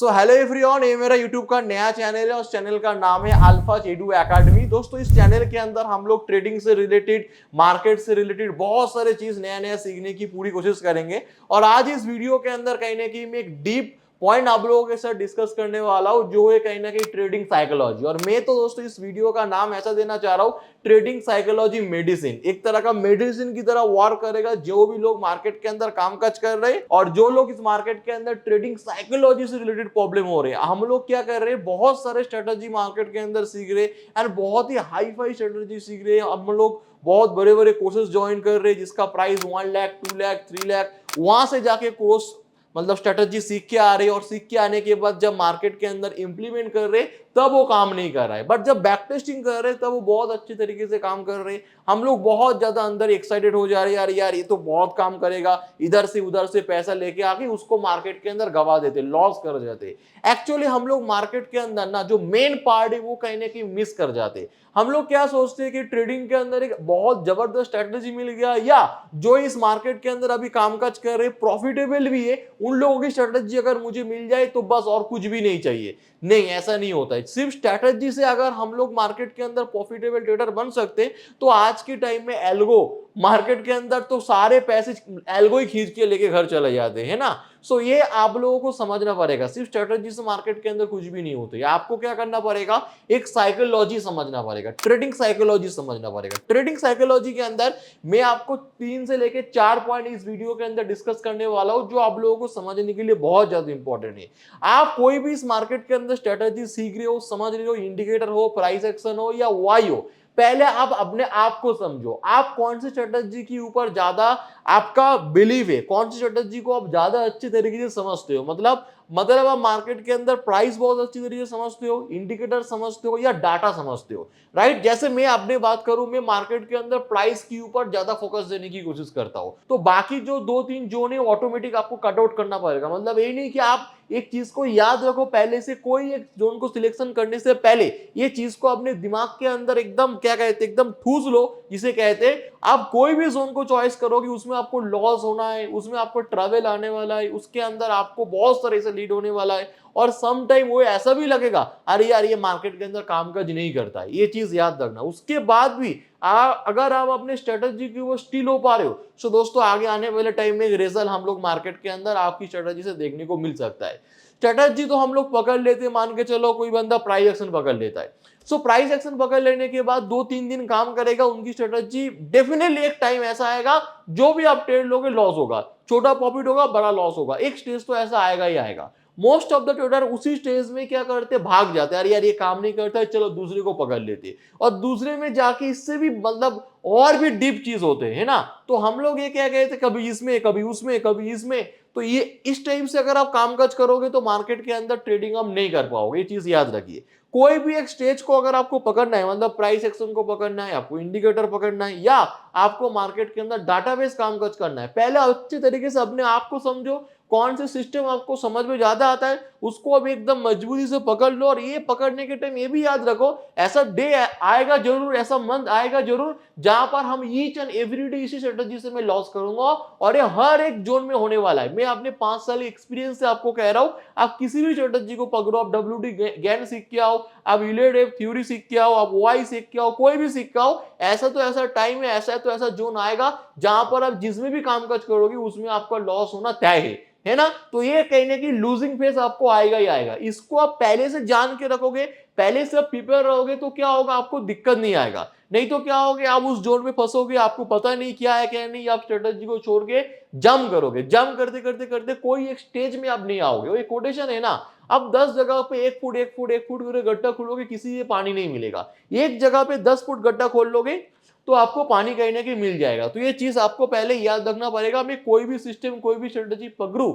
So hello everyone, ये मेरा YouTube का नया चैनल है और उस चैनल का नाम है अल्फा चेडू एकेडमी। दोस्तों, इस चैनल के अंदर हम लोग ट्रेडिंग से रिलेटेड, मार्केट से रिलेटेड बहुत सारे चीज नया नया सीखने की पूरी कोशिश करेंगे। और आज इस वीडियो के अंदर कहीं ना कहीं मैं एक डीप पॉइंट आप लोगों के साथ डिस्कस करने वाला हूं, जो है कहीं ना कहीं ट्रेडिंग साइकोलॉजी। और मैं तो दोस्तों इस वीडियो का नाम ऐसा देना चाह रहा हूं, ट्रेडिंग साइकोलॉजी मेडिसिन। एक तरह का मेडिसिन की तरह वार करेगा जो भी लोग मार्केट के अंदर कामकाज कर रहे हैं और जो लोग इस मार्केट के अंदर ट्रेडिंग साइकोलॉजी से रिलेटेड प्रॉब्लम हो रहे हैं। हम लोग क्या कर रहे हैं, बहुत सारे स्ट्रेटजी मार्केट के अंदर सीख रहे हैं एंड बहुत ही हाई फाई स्ट्रेटजी सीख रहे हैं। हम लोग बहुत बड़े बड़े कोर्सेज ज्वाइन कर रहे हैं जिसका प्राइस 1 लाख 2 लाख 3 लाख, वहां से जाके कोर्स मतलब स्ट्रेटजी सीख के आ रहे और सीख के आने के बाद जब मार्केट के अंदर इंप्लीमेंट कर रहे तब वो काम नहीं कर रहा है, बट जब बैक टेस्टिंग कर रहे तब वो बहुत अच्छी तरीके से काम कर रहे हैं। हम लोग बहुत ज्यादा अंदर एक्साइटेड हो जा रहे हैं, यार यार ये तो बहुत काम करेगा, इधर से उधर से पैसा लेके आके उसको मार्केट के अंदर गवा देते, लॉस कर जाते। एक्चुअली हम लोग मार्केट के अंदर ना जो मेन पार्ट है वो कहीं ना कहीं मिस कर जाते। हम लोग क्या सोचते हैं कि ट्रेडिंग के अंदर एक बहुत जबरदस्त स्ट्रेटजी मिल गया, या जो इस मार्केट के अंदर अभी कामकाज कर रहे प्रॉफिटेबल भी है, उन लोगों की स्ट्रेटजी अगर मुझे मिल जाए तो बस और कुछ भी नहीं चाहिए। नहीं, ऐसा नहीं होता है। सिर्फ स्ट्रेटजी से अगर हम लोग मार्केट के अंदर प्रॉफिटेबल ट्रेडर बन सकते तो आज के टाइम में एल्गो मार्केट के अंदर तो सारे पैसे एल्गो ही खींच के लेके घर चले जाते हैं ना। सो ये आप लोगों को समझना पड़ेगा, सिर्फ स्ट्रेटजी से मार्केट के अंदर कुछ भी नहीं होता है। आपको क्या करना पड़ेगा, एक साइकोलॉजी समझना पड़ेगा, ट्रेडिंग साइकोलॉजी समझना पड़ेगा। ट्रेडिंग साइकोलॉजी के अंदर मैं आपको 3 से लेके 4 पॉइंट इस वीडियो के अंदर डिस्कस करने वाला हूं, जो आप लोगों को समझने के लिए बहुत ज्यादा इंपॉर्टेंट है। आप कोई भी इस मार्केट के अंदर स्ट्रेटजी सीख रहे हो, समझ रहे हो, इंडिकेटर हो, प्राइस एक्शन हो या वाई हो, पहले आप अपने आप को समझो। आप कौन सी स्ट्रेटजी के ऊपर ज्यादा आपका बिलीव है, कौन सी स्ट्रेटजी को आप ज्यादा अच्छी तरीके से समझते हो। मतलब आप मार्केट के अंदर प्राइस बहुत अच्छी तरीके से समझते हो, इंडिकेटर समझते हो या डाटा समझते हो, राइट। जैसे मैं अपने बात करूं, मैं मार्केट के अंदर प्राइस के ऊपर ज्यादा फोकस देने की कोशिश करता हूं, तो बाकी जो 2-3 जोन है ऑटोमेटिक आपको कट आउट करना पड़ेगा। मतलब ये नहीं कि आप एक चीज को याद रखो पहले से, कोई एक जोन को सिलेक्शन करने से पहले ये चीज को अपने दिमाग के अंदर एकदम क्या कहते हैं, एकदम ठूस लो, जिसे कहते हैं। आप कोई भी जोन को चॉइस करोगे उसमें आपको लॉस होना है, उसमें आपको ट्रैवल आने वाला है, उसके अंदर आपको बहुत सारे से लीड होने वाला है। और सम टाइम वो ऐसा भी लगेगा, अरे यार ये मार्केट के अंदर कामकाज नहीं करता है, ये चीज याद रखना। उसके बाद भी अगर आप अपने स्ट्रेटजी की वो स्टिल हो पा रहे हो, तो दोस्तों आगे आने वाले टाइम में रिजल्ट हम लोग मार्केट के अंदर आपकी स्ट्रेटजी से देखने को मिल सकता है। स्ट्रेटजी तो हम लोग पकड़ लेते हैं, मान के चलो कोई बंदा प्राइस एक्शन पकड़ लेता है, सो प्राइस एक्शन पकड़ लेने के बाद 2-3 दिन काम करेगा उनकी स्ट्रेटजी, डेफिनेटली एक टाइम ऐसा आएगा जो भी आप ट्रेड लोगे लॉस होगा, छोटा प्रॉफिट होगा, बड़ा लॉस होगा, एक स्टेज तो ऐसा आएगा ही आएगा। मोस्ट ऑफ द ट्रेडर उसी स्टेज में क्या करते, भाग जाते हैं, अरे यार ये काम नहीं करता है, चलो दूसरे को पकड़ लेते, और दूसरे में जाके इससे भी मतलब और भी डीप चीज होते हैं ना। तो हम लोग ये क्या कहते, कभी इसमें कभी उसमें कभी इसमें, तो ये इस टाइप से अगर आप कामकाज करोगे तो मार्केट के अंदर ट्रेडिंग आप नहीं कर पाओगे, ये चीज याद रखिए। कोई भी एक स्टेज को अगर आपको पकड़ना है, मतलब प्राइस एक्शन को पकड़ना है, आपको इंडिकेटर पकड़ना है, या आपको मार्केट के अंदर डाटाबेस कामकाज करना है, पहले अच्छे तरीके से अपने आप को समझो, कौन से सिस्टम आपको समझ में ज्यादा आता है उसको अब एकदम मजबूती से पकड़ लो। और ये पकड़ने के टाइम ये भी याद रखो, ऐसा डे आएगा जरूर, ऐसा मंथ आएगा जरूर जहां पर हम ईच एंड एवरी डे इसी स्ट्रेटजी से मैं लॉस करूंगा, और ये हर एक जोन में होने वाला है। मैं अपने 5 साल एक्सपीरियंस से आपको कह रहा हूं, आप किसी भी स्ट्रेटजी को पकड़ो, आप WD गैन सीख के आओ, आप यूलेड थ्योरी सीख के आओ, आप वाई सीख के आओ, कोई भी सीख के आओ, ऐसा तो ऐसा टाइम है, ऐसा तो ऐसा जोन आएगा जहां पर आप जिसमें भी कामकाज करोगे उसमें आपका लॉस होना तय है ना। तो ये कहीं ना कहीं लूजिंग फेज आपको आएगा ही आएगा। इसको आप पहले से जान के रखोगे, पहले से आप प्रिपेयर रहोगे, तो क्या होगा, आपको दिक्कत नहीं आएगा। नहीं तो क्या होगे, आप उस जोन में फंसोगे, आपको पता नहीं क्या है क्या नहीं, आप स्ट्रेटजी को छोड़ के जंप करोगे, जंप करते करते करते कोई एक स्टेज में आप नहीं आओगे। वो एक कोटेशन है ना, अब 10 जगह पे 1 फुट 1 फुट 1 फुट करके गड्ढा खोलोगे, किसी से पानी नहीं मिलेगा। एक जगह पे 10 फुट गड्ढा खोल लोगे तो आपको पानी कहीं ना कहीं मिल जाएगा। तो ये चीज आपको पहले याद रखना पड़ेगा। मैं कोई भी सिस्टम, कोई भी स्ट्रेटजी पकड़ू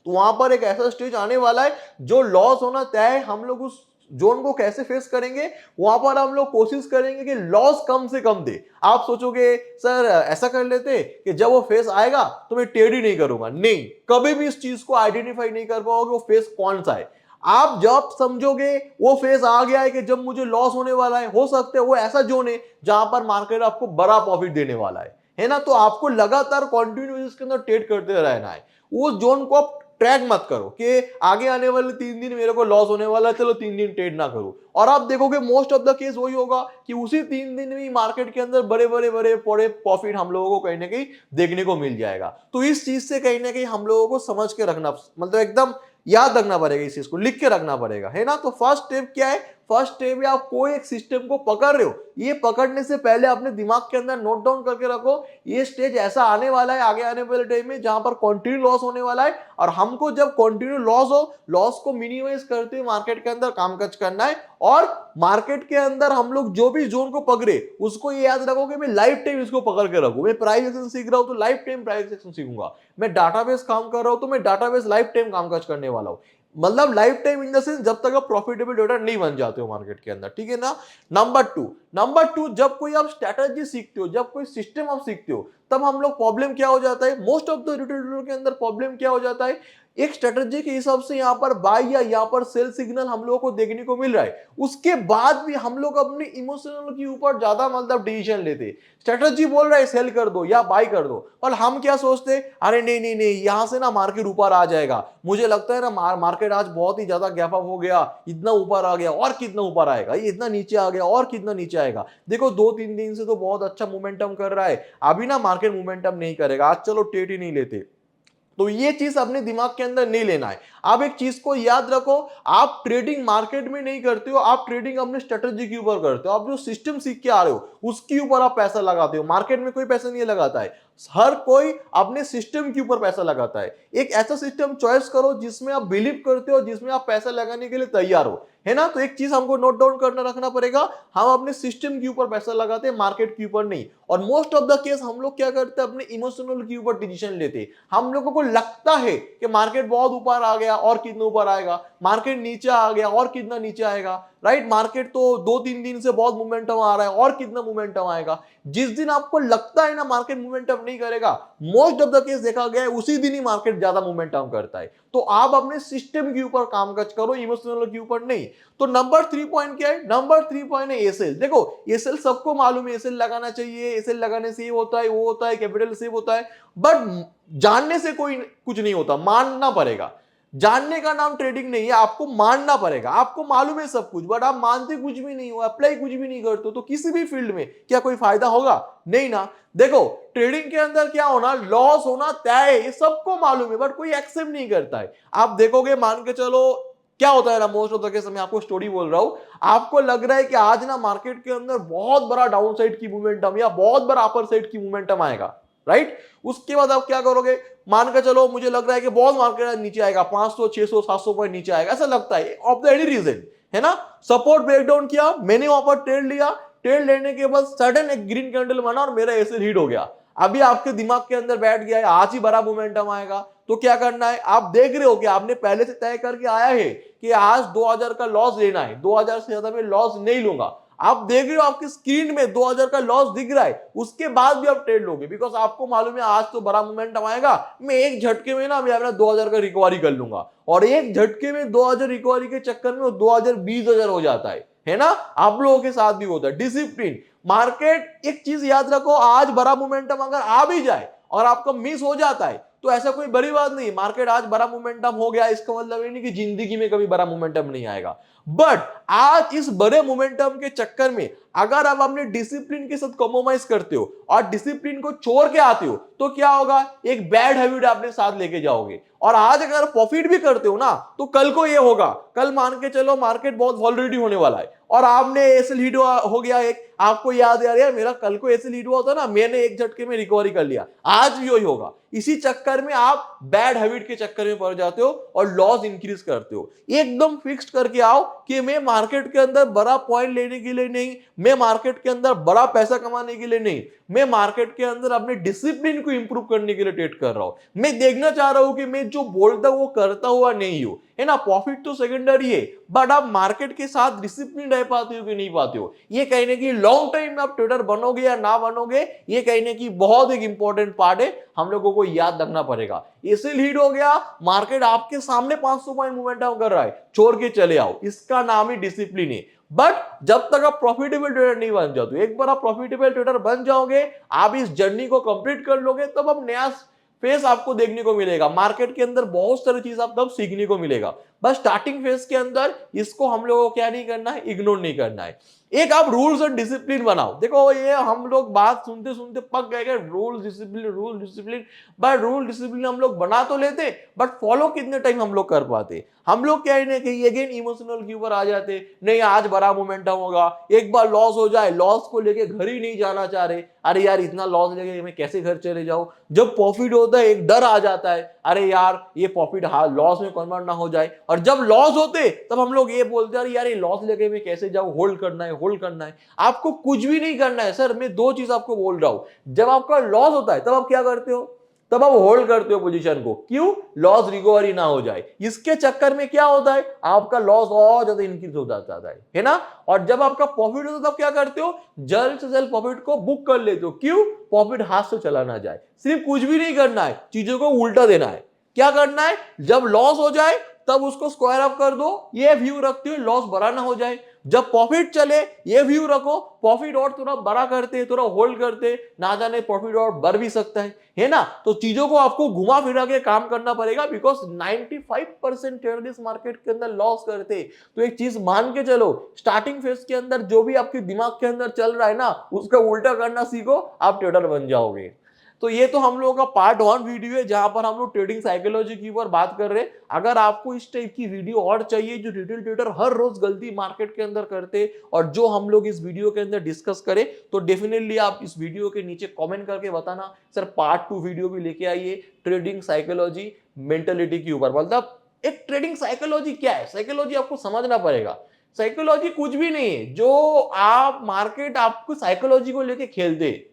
तो वहां पर एक ऐसा स्टेज आने वाला है जो लॉस होना तय है। हम लोग उस जोन को कैसे फेस करेंगे, वहां पर हम लोग कोशिश करेंगे कि लॉस कम से कम दे। आप सोचोगे सर ऐसा कर लेते कि जब वो फेस आएगा तो मैं ट्रेड ही नहीं करूंगा, नहीं, कभी भी इस चीज को आइडेंटिफाई नहीं कर पाओगे वो फेस कौन सा है। आप जब समझोगे वो फेज आ गया है कि जब मुझे लॉस होने वाला है, हो सकता है वो ऐसा जोन है जहां पर मार्केट आपको बड़ा प्रॉफिट देने वाला है ना। तो आपको लगातार कंटिन्यू इसके अंदर ट्रेड करते रहना है। उस जोन को आप ट्रैक मत करो कि आगे आने वाले 3 दिन मेरे को लॉस होने वाला है, चलो 3 दिन ट्रेड ना करो। और आप देखोगे मोस्ट ऑफ द केस वही होगा कि उसी 3 दिन में मार्केट के अंदर बड़े बड़े प्रॉफिट हम लोगों को कहीं ना कहीं देखने को मिल जाएगा। तो इस चीज से कहीं ना कहीं हम लोगों को समझ के रखना, मतलब एकदम याद रखना पड़ेगा, इस चीज को लिख के रखना पड़ेगा, है ना। तो फर्स्ट स्टेप क्या है? फर्स्ट स्टेप है आप कोई एक सिस्टम को पकड़ रहे हो, ये पकड़ने से पहले अपने दिमाग के अंदर नोट डाउन करके रखो ये स्टेज ऐसा आने वाला है आगे आने वाले टाइम में जहां पर कंटिन्यू लॉस होने वाला है, और हमको जब कंटिन्यू लॉस हो, लॉस को मिनिमाइज करते हुए मार्केट के अंदर कामकाज करना है। और मार्केट के अंदर हम लोग जो भी जोन को पकड़े उसको ये याद रखो कि मैं लाइफ टाइम इसको पकड़ के रखूं। मैं प्राइस एक्शन सीख रहा हूं तो लाइफ टाइम प्राइस एक्शन सीखूंगा। मैं डाटाबेस काम कर रहा हूं तो मैं डाटाबेस लाइफ टाइम कामकाज करने वाला हूं। मतलब life time in the sense जब तक आप प्रॉफिटेबल ट्रेडर नहीं बन जाते हो मार्केट के अंदर, ठीक है ना। नंबर टू, जब कोई आप स्ट्रेटजी सीखते हो, जब कोई सिस्टम आप सीखते हो, तब हम लोग प्रॉब्लम क्या हो जाता है, मोस्ट ऑफ द ट्रेडर के अंदर प्रॉब्लम क्या हो जाता है, एक स्ट्रेटजी के हिसाब से यहाँ पर बाय या यहाँ पर सेल सिग्नल हम लोगों को देखने को मिल रहा है, उसके बाद भी हम लोग अपने इमोशनल के ऊपर ज्यादा मतलब डिसीजन लेते। स्ट्रेटजी बोल रहा है सेल कर दो या बाय कर दो, और हम क्या सोचते, अरे नहीं नहीं नहीं यहां से ना मार्केट ऊपर आ जाएगा, मुझे लगता है ना मार्केट आज बहुत ही ज्यादा गैप अप हो गया, इतना ऊपर आ गया और कितना ऊपर आएगा, ये इतना नीचे आ गया और कितना नीचे आएगा। देखो 2-3 दिन से तो बहुत अच्छा मोमेंटम कर रहा है, अभी ना मार्केट मोमेंटम नहीं करेगा, आज चलो ट्रेड ही नहीं लेते। तो ये चीज अपने दिमाग के अंदर नहीं लेना है। आप एक चीज को याद रखो, आप ट्रेडिंग मार्केट में नहीं करते हो, आप ट्रेडिंग अपने स्ट्रेटजी के ऊपर करते हो। आप जो सिस्टम सीख के आ रहे हो उसके ऊपर आप पैसा लगाते हो। मार्केट में कोई पैसा नहीं लगाता है, हर कोई अपने सिस्टम के ऊपर पैसा लगाता है। एक ऐसा सिस्टम चॉइस करो जिसमें आप बिलीव करते हो, जिसमें आप पैसा लगाने के लिए तैयार हो, है ना। तो एक चीज हमको नोट डाउन करना रखना पड़ेगा, हम अपने सिस्टम के ऊपर पैसा लगाते हैं, मार्केट के ऊपर नहीं। और मोस्ट ऑफ द केस हम लोग क्या करते हैं, अपने इमोशनल के ऊपर डिसीजन लेते हैं। हम लोगों को लगता है कि मार्केट बहुत ऊपर आ गया और कितना ऊपर आएगा, मार्केट नीचे आ गया और कितना नीचे आएगा, राइट। मार्केट तो 2-3 दिन से बहुत मोमेंटम आ रहा है और कितना मोमेंटम आएगा। जिस दिन आपको लगता है ना मार्केट मोमेंटम नहीं करेगा, मोस्ट ऑफ द केस देखा गया है उसी दिन ही मार्केट ज्यादा मोमेंटम करता है। तो आप अपने सिस्टम के ऊपर कामकाज करो, इमोशनल के ऊपर नहीं। तो नंबर 3 पॉइंट क्या है? नंबर 3 पॉइंट है एसएल। देखो एसएल सबको मालूम है, एसएल लगाना चाहिए, एसएल लगाने से ये होता है वो होता है, कैपिटल सेव होता है, बट जानने से कोई कुछ नहीं होता, मानना पड़ेगा। जानने का नाम ट्रेडिंग नहीं है, आपको मानना पड़ेगा। आपको मालूम है सब कुछ, बट आप मानते कुछ भी नहीं हो, अप्लाई कुछ भी नहीं करते हो, तो किसी भी फील्ड में क्या कोई फायदा होगा? नहीं ना। देखो ट्रेडिंग के अंदर क्या होना, लॉस होना तय है, ये सबको मालूम है, बट कोई एक्सेप्ट नहीं करता है। आप देखोगे, मान के चलो क्या होता है ना, मोस्ट ऑफ द केस मैं आपको स्टोरी बोल रहा हूं, आपको लग रहा है कि आज ना मार्केट के अंदर बहुत बड़ा डाउन साइड की मूवमेंटम या बहुत बड़ा अपर साइड की मूवमेंटम आएगा, राइट। उसके बाद आप क्या करोगे, मान के चलो मुझे लग रहा है कि बहुत मार्केट नीचे आएगा, 500 600 700 पॉइंट नीचे आएगा, ऐसा लगता है ऑफ द एनी रीजन, है ना। सपोर्ट ब्रेकडाउन किया, मैंने वहां पर ट्रेड लिया, ट्रेड लेने के बाद सडन एक ग्रीन कैंडल बना और मेरा ऐसे हिट हो गया। अभी आपके दिमाग के अंदर बैठ गया है आज ही बड़ा मोमेंटम आएगा, तो क्या करना है, आप देख रहे हो कि आपने पहले से तय करके आया है कि आज 2000 का लॉस लेना है, 2000 से ज्यादा में लॉस नहीं लूंगा। आप देख रहे हो आपकी स्क्रीन में 2000 का लॉस दिख रहा है, उसके बाद भी आप ट्रेड लोगे, बिकॉज आपको मालूम है आज तो बड़ा मोमेंटम आएगा, मैं एक झटके में ना मैं अपना 2000 का रिकवरी कर लूंगा। और एक झटके में 2000 रिकवरी के चक्कर में 2000 20,000 हो जाता है ना। आप लोगों के साथ भी होता है। डिसिप्लिन, मार्केट एक चीज याद रखो, आज बड़ा मोमेंटम अगर आ भी जाए और आपका मिस हो जाता है तो ऐसा कोई बड़ी बात नहीं, मार्केट आज बड़ा मोमेंटम हो गया इसका मतलब ये नहीं कि जिंदगी में कभी बड़ा मोमेंटम नहीं आएगा। बट आज इस बड़े मोमेंटम के चक्कर में अगर आप अपने डिसिप्लिन के साथ कॉम्प्रोमाइज करते हो और डिसिप्लिन को छोड़ के आते हो तो क्या होगा, एक बैड हैबिट अपने साथ लेके जाओगे। और आज अगर प्रॉफिट भी करते हो ना तो कल को ये होगा, कल मान के चलो मार्केट बहुत वॉलरेडी होने वाला है और आपने एसएल हिट हो गया, एक आपको याद है यार मेरा कल को एसएल हिट हुआ होता ना, मैंने एक झटके में रिकवरी कर लिया, आज भी वही होगा। इसी चक्कर में आप बैड हैबिट के चक्कर में पड़ जाते हो और लॉस इंक्रीज करते हो। एकदम फिक्स्ड करके आओ कि मैं मार्केट के अंदर बड़ा पॉइंट लेने के लिए नहीं, मैं मार्केट के अंदर बड़ा पैसा कमाने के लिए नहीं, मैं मार्केट के अंदर अपने डिसिप्लिन को इंप्रूव करने के लिए ट्रेड कर रहा हूं। मैं देखना चाह रहा हूं कि मैं जो बोलता हूं वो करता हुआ नहीं हूं, है ना। प्रॉफिट तो सेकेंडरी है, बट आप मार्केट के साथ डिसिप्लिन रह पाते हो कि नहीं पाते हो, ये कहने की लॉन्ग टाइम में आप ट्रेडर बनोगे या ना बनोगे, ये कहने की बहुत एक इंपॉर्टेंट पार्ट है, हम लोगों को याद रखना पड़ेगा। इसे लीड हो गया, मार्केट आपके सामने 500 पॉइंट मोमेंटम कर रहा है, छोड़ के चले आओ, इसका नाम ही डिसिप्लिन है। बट जब तक आप प्रॉफिटेबल ट्रेडर नहीं बन जाते, एक बार आप प्रॉफिटेबल ट्रेडर बन जाओगे, आप इस जर्नी को कंप्लीट कर लोगे, तब आप नया फेस आपको देखने को मिलेगा, मार्केट के अंदर बहुत सारी चीज आप तब सीखने को मिलेगा। बस स्टार्टिंग फेज के अंदर इसको हम लोगों को क्या नहीं करना है, इग्नोर नहीं करना है। एक आप रूल्स और डिसिप्लिन बनाओ। देखो ये हम लोग बात सुनते सुनते पक गए rule discipline, but rule discipline हम लोग बना तो लेते, बट फॉलो कितने टाइम हम लोग कर पाते। हम लोग क्या है कि अगेन इमोशनल के ऊपर आ जाते, नहीं आज बड़ा मोमेंटम होगा, एक बार लॉस हो जाए लॉस को लेके घर ही नहीं जाना चाह रहे, अरे यार इतना लॉस लेके मैं कैसे घर चले जाऊं। जब प्रॉफिट होता है एक डर आ जाता है, अरे यार ये प्रॉफिट लॉस में कन्वर्ट ना हो जाए। और जब लॉस होते तब हम लोग ये बोलते हैं अरे यार ये लॉस लेके मैं कैसे जाऊं, होल्ड करना है होल्ड करना है। आपको कुछ भी नहीं करना है सर, मैं दो चीज आपको बोल रहा हूं। जब आपका लॉस होता है तब आप क्या करते हो, तब आप होल्ड करते हो पोजीशन को, क्यों, लॉस रिकवरी ना हो जाए। इसके चक्कर में क्या होता है, आपका लॉस और ज्यादा इंक्रीज हो जाता है ना। और जब आपका प्रॉफिट होता है तब क्या करते हो, जल्द से जल्द प्रॉफिट को बुक कर लेते हो, क्यों, प्रॉफिट हाथ से चला ना जाए। सिर्फ कुछ भी नहीं करना है, चीजों को उल्टा देना है। क्या करना है, जब लॉस हो जाए तब उसको स्क्वायर अप कर दो, ये व्यू रखते हो लॉस बड़ा ना हो जाए। जब प्रॉफिट चले ये व्यू रखो, प्रॉफिट और थोड़ा बड़ा करते, थोड़ा होल्ड करते, ना जाने प्रॉफिट और बढ़ भी सकता है ना। तो चीजों को आपको घुमा फिरा के काम करना पड़ेगा, बिकॉज 95% ट्रेडर इस मार्केट के अंदर लॉस करते। तो एक चीज मान के चलो, स्टार्टिंग फेज के अंदर जो भी आपके दिमाग के अंदर चल रहा है ना, उसका उल्टा करना सीखो, आप ट्रेडर बन जाओगे। तो ये तो हम लोगों का पार्ट 1 वीडियो है जहां पर हम लोग ट्रेडिंग साइकोलॉजी के ऊपर बात कर रहे हैं। अगर आपको इस टाइप की वीडियो और चाहिए जो रिटेल ट्रेडर हर रोज गलती मार्केट के अंदर करते और जो हम लोग इस वीडियो के अंदर डिस्कस करें, तो डेफिनेटली आप इस वीडियो के नीचे कमेंट करके बताना सर पार्ट 2 वीडियो भी लेके आइए ट्रेडिंग साइकोलॉजी मेंटेलिटी के ऊपर। मतलब एक ट्रेडिंग साइकोलॉजी क्या है, साइकोलॉजी आपको समझना पड़ेगा। साइकोलॉजी कुछ भी नहीं है, जो आप मार्केट आपको साइकोलॉजी को लेके खेलते,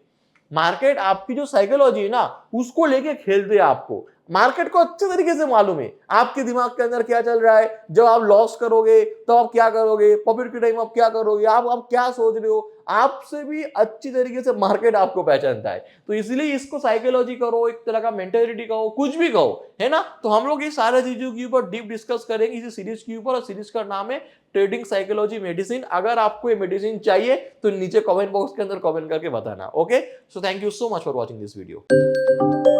मार्केट आपकी जो साइकोलॉजी है ना उसको लेके खेलते हैं। आपको मार्केट को अच्छे तरीके से मालूम है आपके दिमाग के अंदर क्या चल रहा है। जब आप लॉस करोगे तो आप क्या करोगे, प्रॉफिट के टाइम आप क्या करोगे, आप क्या सोच रहे हो, आपसे भी अच्छी तरीके से मार्केट आपको पहचानता है। तो इसलिए इसको साइकोलॉजी करो, एक तरह का मेंटेलिटी कहो, कुछ भी कहो, है ना। तो हम लोग ये सारे चीजों के ऊपर डीप डिस्कस करेंगे इसी सीरीज के ऊपर, और सीरीज का नाम है ट्रेडिंग साइकोलॉजी मेडिसिन। अगर आपको ये मेडिसिन चाहिए तो नीचे कमेंट बॉक्स के अंदर कमेंट करके बताना। Okay, so thank you so much for watching this video.